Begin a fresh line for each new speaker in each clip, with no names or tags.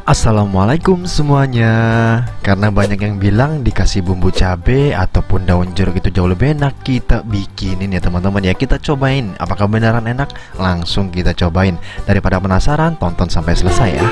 Assalamualaikum semuanya. Karena banyak yang bilang dikasih bumbu cabe ataupun daun jeruk itu jauh lebih enak, kita bikinin ya teman-teman ya. Kita cobain apakah beneran enak. Langsung kita cobain. Daripada penasaran, tonton sampai selesai ya.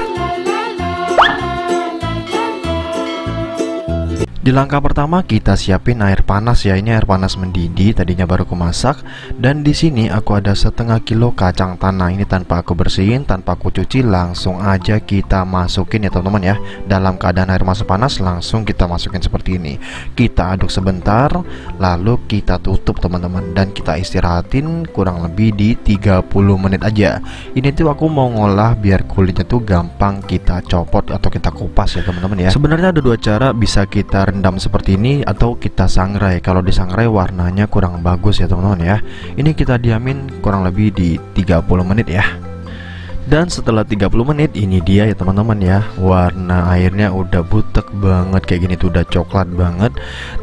Di langkah pertama kita siapin air panas ya. Ini air panas mendidih, tadinya baru aku masak. Dan di sini aku ada setengah kilo kacang tanah. Ini tanpa aku bersihin, tanpa aku cuci, langsung aja kita masukin ya teman-teman ya. Dalam keadaan air masuk panas, langsung kita masukin seperti ini. Kita aduk sebentar, lalu kita tutup teman-teman. Dan kita istirahatin kurang lebih di 30 menit aja. Ini tuh aku mau ngolah biar kulitnya tuh gampang kita copot atau kita kupas ya teman-teman ya. Sebenarnya ada dua cara, bisa kita rendam seperti ini atau kita sangrai. Kalau disangrai warnanya kurang bagus ya teman-teman ya. Ini kita diamin kurang lebih di 30 menit ya. Dan setelah 30 menit ini dia ya teman-teman ya. Warna airnya udah butek banget kayak gini tuh, udah coklat banget.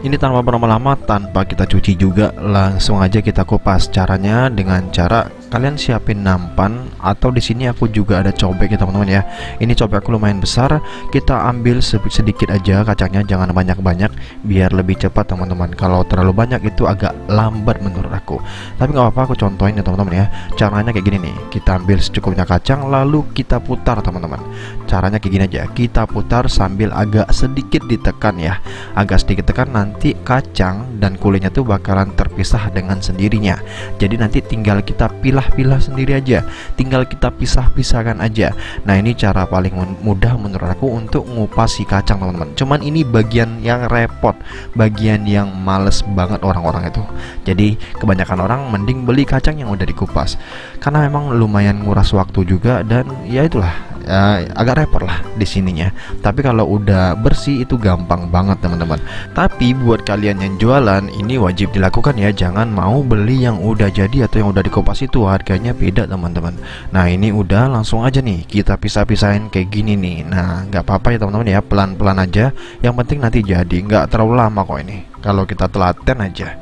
Ini tanpa berlama-lama, tanpa kita cuci juga, langsung aja kita kupas. Caranya dengan cara kalian siapin nampan atau di sini aku juga ada cobek ya teman-teman ya. Ini cobek aku lumayan besar. Kita ambil sedikit aja kacangnya, jangan banyak-banyak biar lebih cepat teman-teman. Kalau terlalu banyak itu agak lambat menurut aku. Tapi nggak apa-apa, aku contohin ya teman-teman ya. Caranya kayak gini nih. Kita ambil secukupnya kacang, lalu kita putar teman-teman. Caranya kayak gini aja. Kita putar sambil agak sedikit ditekan ya. Agak sedikit tekan, nanti kacang dan kulitnya tuh bakalan terpisah dengan sendirinya. Jadi nanti tinggal kita pilah sendiri aja, tinggal kita pisah-pisahkan aja. Nah ini cara paling mudah menurut aku untuk ngupas si kacang teman-teman. Cuman ini bagian yang repot, bagian yang males banget orang-orang itu. Jadi kebanyakan orang mending beli kacang yang udah dikupas, karena memang lumayan nguras waktu juga. Dan ya itulah ya, agak repot lah di sininya. Tapi kalau udah bersih itu gampang banget teman-teman. Tapi buat kalian yang jualan ini wajib dilakukan ya. Jangan mau beli yang udah jadi atau yang udah dikupas, itu harganya beda teman-teman. Nah ini udah, langsung aja nih kita pisah-pisahin kayak gini nih. Nah nggak apa-apa ya teman-teman ya, pelan-pelan aja. Yang penting nanti jadi, nggak terlalu lama kok ini kalau kita telaten aja.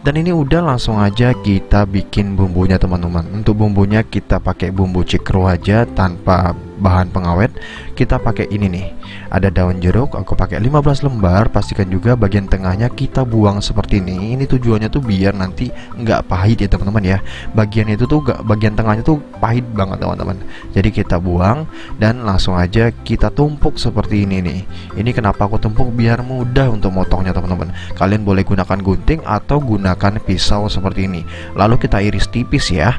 Dan ini udah, langsung aja kita bikin bumbunya teman-teman. Untuk bumbunya kita pakai bumbu cikru aja tanpa bahan pengawet. Kita pakai ini nih, ada daun jeruk, aku pakai 15 lembar. Pastikan juga bagian tengahnya kita buang seperti ini. Ini tujuannya tuh biar nanti nggak pahit ya teman-teman ya. Bagian itu tuh bagian tengahnya tuh pahit banget teman-teman. Jadi kita buang dan langsung aja kita tumpuk seperti ini nih. Ini kenapa aku tumpuk, biar mudah untuk motongnya teman-teman. Kalian boleh gunakan gunting atau gunakan pisau seperti ini. Lalu kita iris tipis ya.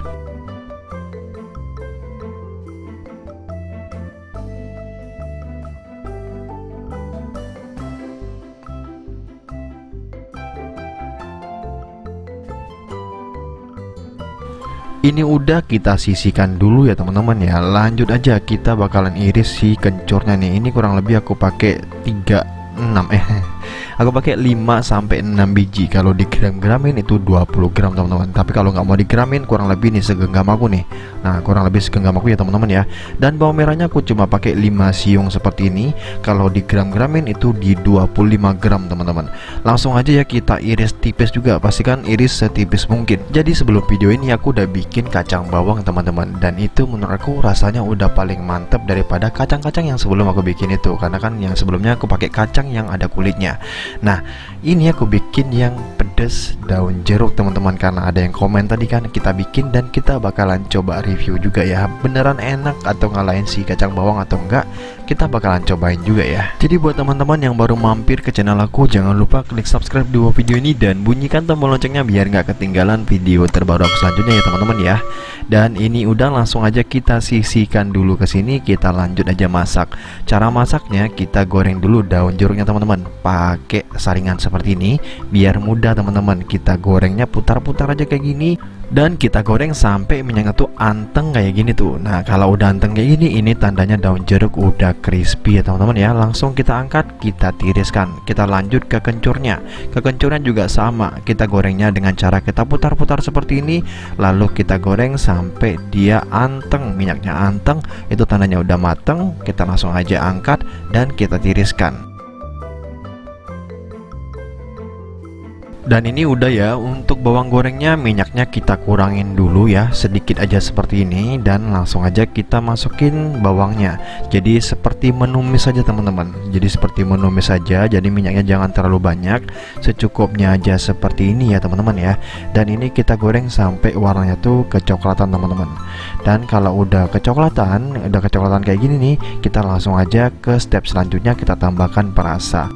Ini udah, kita sisihkan dulu ya teman-teman ya. Lanjut aja, kita bakalan iris si kencurnya nih. Ini kurang lebih aku pakai 6 aku pakai 5 sampai 6 biji. Kalau digram-gramin itu 20 gram teman-teman. Tapi kalau nggak mau digramin, kurang lebih nih segenggam aku nih. Nah kurang lebih segenggam aku ya teman-teman ya. Dan bawang merahnya aku cuma pakai 5 siung seperti ini. Kalau digram-gramin itu di 25 gram teman-teman. Langsung aja ya kita iris tipis juga. Pastikan iris setipis mungkin. Jadi sebelum video ini aku udah bikin kacang bawang teman-teman. Dan itu menurut aku rasanya udah paling mantep daripada kacang-kacang yang sebelum aku bikin itu. Karena kan yang sebelumnya aku pakai kacang yang ada kulitnya. Nah ini aku bikin yang pedas daun jeruk teman-teman, karena ada yang komen tadi kan kita bikin, dan kita bakalan coba review juga ya, beneran enak atau ngalahin si kacang bawang atau enggak. Kita bakalan cobain juga ya. Jadi buat teman-teman yang baru mampir ke channel aku, jangan lupa klik subscribe di bawah video ini dan bunyikan tombol loncengnya biar nggak ketinggalan video terbaru aku selanjutnya ya teman-teman ya. Dan ini udah, langsung aja kita sisihkan dulu ke sini. Kita lanjut aja masak. Cara masaknya kita goreng dulu daun jeruknya teman-teman, pakai saringan seperti ini biar mudah teman-teman. Kita gorengnya putar-putar aja kayak gini. Dan kita goreng sampai minyaknya tuh anteng kayak gini tuh. Nah kalau udah anteng kayak gini, ini tandanya daun jeruk udah crispy ya teman-teman ya. Langsung kita angkat, kita tiriskan. Kita lanjut ke kencurnya. Ke kencurnya juga sama, kita gorengnya dengan cara kita putar-putar seperti ini. Lalu kita goreng sampai dia anteng, minyaknya anteng. Itu tandanya udah mateng. Kita langsung aja angkat dan kita tiriskan. Dan ini udah ya, untuk bawang gorengnya minyaknya kita kurangin dulu ya, sedikit aja seperti ini, dan langsung aja kita masukin bawangnya. Jadi seperti menumis saja teman-teman. Jadi seperti menumis saja, jadi minyaknya jangan terlalu banyak, secukupnya aja seperti ini ya teman-teman ya. Dan ini kita goreng sampai warnanya tuh kecoklatan teman-teman. Dan kalau udah kecoklatan kayak gini nih, kita langsung aja ke step selanjutnya, kita tambahkan perasa.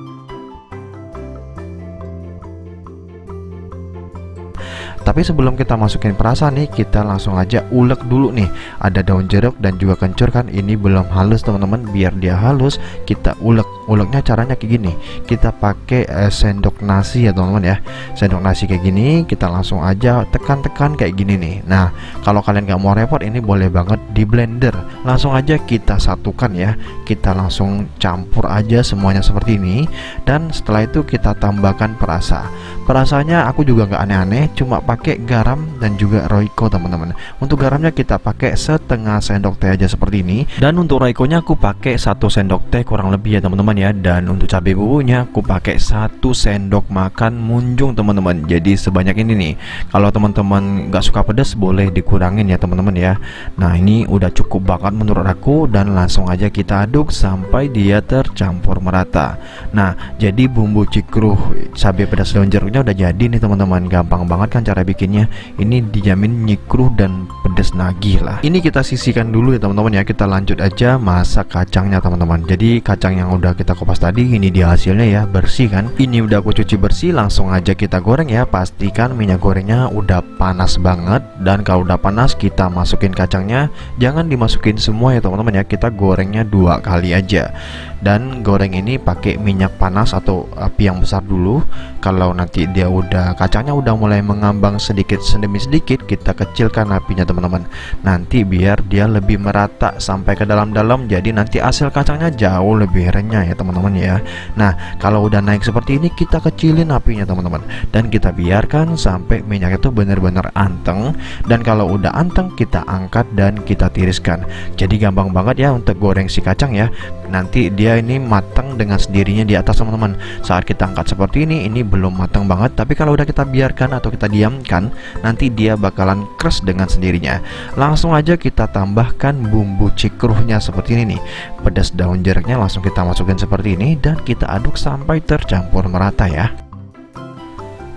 Tapi sebelum kita masukin perasa nih, kita langsung aja ulek dulu nih. Ada daun jeruk dan juga kencur kan, ini belum halus teman-teman. Biar dia halus, kita ulek. Uleknya caranya kayak gini. Kita pakai sendok nasi ya teman-teman ya. Sendok nasi kayak gini, kita langsung aja tekan-tekan kayak gini nih. Nah, kalau kalian nggak mau repot, ini boleh banget di blender. Langsung aja kita satukan ya. Kita langsung campur aja semuanya seperti ini. Dan setelah itu kita tambahkan perasa. Perasanya aku juga nggak aneh-aneh, cuma pakai garam dan juga Royco teman-teman. Untuk garamnya kita pakai setengah sendok teh aja seperti ini, dan untuk Royco-nya aku pakai 1 sendok teh kurang lebih ya teman-teman ya. Dan untuk cabai bumbunya aku pakai 1 sendok makan munjung teman-teman. Jadi sebanyak ini nih. Kalau teman-teman nggak suka pedas boleh dikurangin ya teman-teman ya. Nah ini udah cukup banget menurut aku, dan langsung aja kita aduk sampai dia tercampur merata. Nah jadi bumbu cikruh cabai pedas daun jeruknya udah jadi nih teman-teman. Gampang banget kan cara bikinnya. Ini dijamin nyikruh dan pedas nagih lah. Ini kita sisihkan dulu ya teman-teman ya. Kita lanjut aja masak kacangnya teman-teman. Jadi kacang yang udah kita kupas tadi, ini dia hasilnya ya, bersih kan. Ini udah aku cuci bersih, langsung aja kita goreng ya. Pastikan minyak gorengnya udah panas banget, dan kalau udah panas kita masukin kacangnya. Jangan dimasukin semua ya teman-teman ya. Kita gorengnya 2 kali aja. Dan goreng ini pakai minyak panas atau api yang besar dulu. Kalau nanti dia kacangnya udah mulai mengambang sedikit demi sedikit, kita kecilkan apinya teman-teman. Nanti biar dia lebih merata sampai ke dalam-dalam, jadi nanti hasil kacangnya jauh lebih renyah ya teman-teman ya. Nah kalau udah naik seperti ini, kita kecilin apinya teman-teman, dan kita biarkan sampai minyaknya itu benar-benar anteng. Dan kalau udah anteng, kita angkat dan kita tiriskan. Jadi gampang banget ya untuk goreng si kacang ya. Nanti dia ini matang dengan sendirinya di atas teman-teman. Saat kita angkat seperti ini belum matang banget, tapi kalau udah kita biarkan atau kita diamkan, nanti dia bakalan crush dengan sendirinya. Langsung aja kita tambahkan bumbu cikruhnya seperti ini nih. Pedas daun jeruknya langsung kita masukin seperti ini, dan kita aduk sampai tercampur merata ya.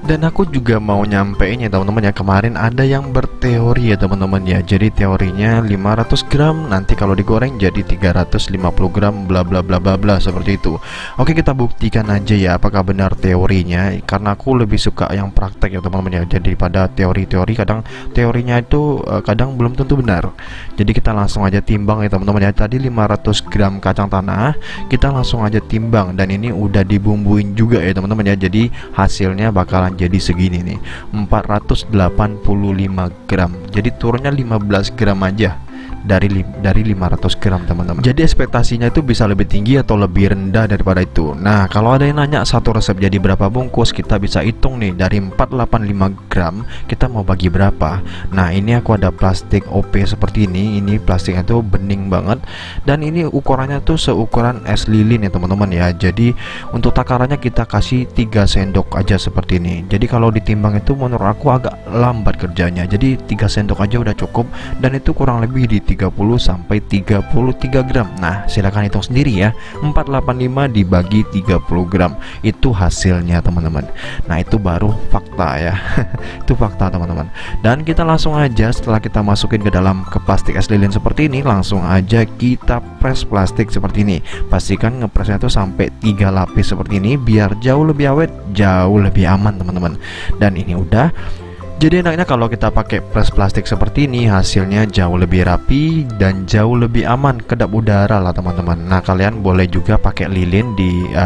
Dan aku juga mau nyampein ya teman-teman ya, kemarin ada yang berteori ya teman-teman ya. Jadi teorinya 500 gram nanti kalau digoreng jadi 350 gram bla bla bla bla bla seperti itu. Oke, kita buktikan aja ya apakah benar teorinya, karena aku lebih suka yang praktek ya teman-teman ya. Jadi pada teori-teori, kadang teorinya itu kadang belum tentu benar. Jadi kita langsung aja timbang ya teman-teman ya. Tadi 500 gram kacang tanah, kita langsung aja timbang, dan ini udah dibumbuin juga ya teman-teman ya. Jadi hasilnya bakalan jadi segini nih, 485 gram. Jadi turunnya 15 gram aja dari 500 gram teman-teman. Jadi ekspektasinya itu bisa lebih tinggi atau lebih rendah daripada itu. Nah kalau ada yang nanya satu resep jadi berapa bungkus, kita bisa hitung nih, dari 485 gram kita mau bagi berapa. Nah ini aku ada plastik OP seperti ini. Ini plastiknya tuh bening banget, dan ini ukurannya tuh seukuran es lilin ya teman-teman ya. Jadi untuk takarannya kita kasih 3 sendok aja seperti ini. Jadi kalau ditimbang itu menurut aku agak lambat kerjanya. Jadi 3 sendok aja udah cukup, dan itu kurang lebih di 30 sampai 33 gram. Nah silahkan hitung sendiri ya. 485 dibagi 30 gram, itu hasilnya teman-teman. Nah itu baru fakta ya. Itu fakta teman-teman. Dan kita langsung aja, setelah kita masukin ke dalam plastik es lilin seperti ini, langsung aja kita press plastik seperti ini. Pastikan ngepresnya tuh sampai 3 lapis seperti ini, biar jauh lebih awet, jauh lebih aman teman-teman. Dan ini udah. Jadi enaknya kalau kita pakai press plastik seperti ini, hasilnya jauh lebih rapi dan jauh lebih aman, kedap udara lah teman-teman. Nah kalian boleh juga pakai lilin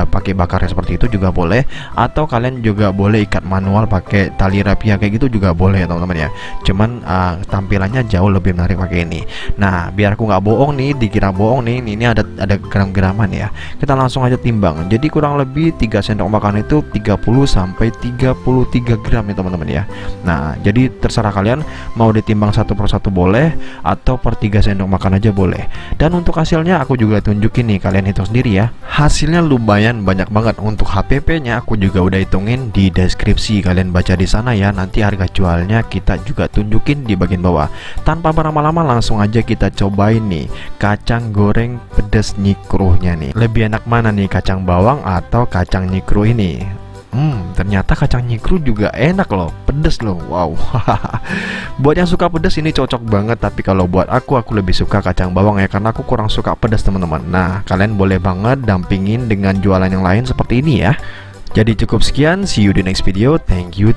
pakai bakarnya seperti itu juga boleh, atau kalian juga boleh ikat manual pakai tali rapia kayak gitu juga boleh ya teman-teman ya. Cuman tampilannya jauh lebih menarik pakai ini. Nah biar aku nggak bohong nih, dikira bohong nih, ini ada gram-graman ya. Kita langsung aja timbang. Jadi kurang lebih 3 sendok makan itu 30 sampai 33 gram ya teman-teman ya. Nah Nah, jadi terserah kalian mau ditimbang satu per satu boleh, atau per 3 sendok makan aja boleh. Dan untuk hasilnya aku juga tunjukin nih, kalian hitung sendiri ya. Hasilnya lumayan banyak banget. Untuk HPP-nya aku juga udah hitungin di deskripsi, kalian baca di sana ya. Nanti harga jualnya kita juga tunjukin di bagian bawah. Tanpa berlama-lama langsung aja kita cobain nih kacang goreng pedas nyikruhnya nih. Lebih enak mana nih, kacang bawang atau kacang nyikruh ini? Ternyata kacang nyikru juga enak loh, pedes loh, wow. Buat yang suka pedes ini cocok banget, tapi kalau buat aku lebih suka kacang bawang ya, karena aku kurang suka pedas teman-teman. Nah, kalian boleh banget dampingin dengan jualan yang lain seperti ini ya. Jadi cukup sekian, see you di next video. Thank you.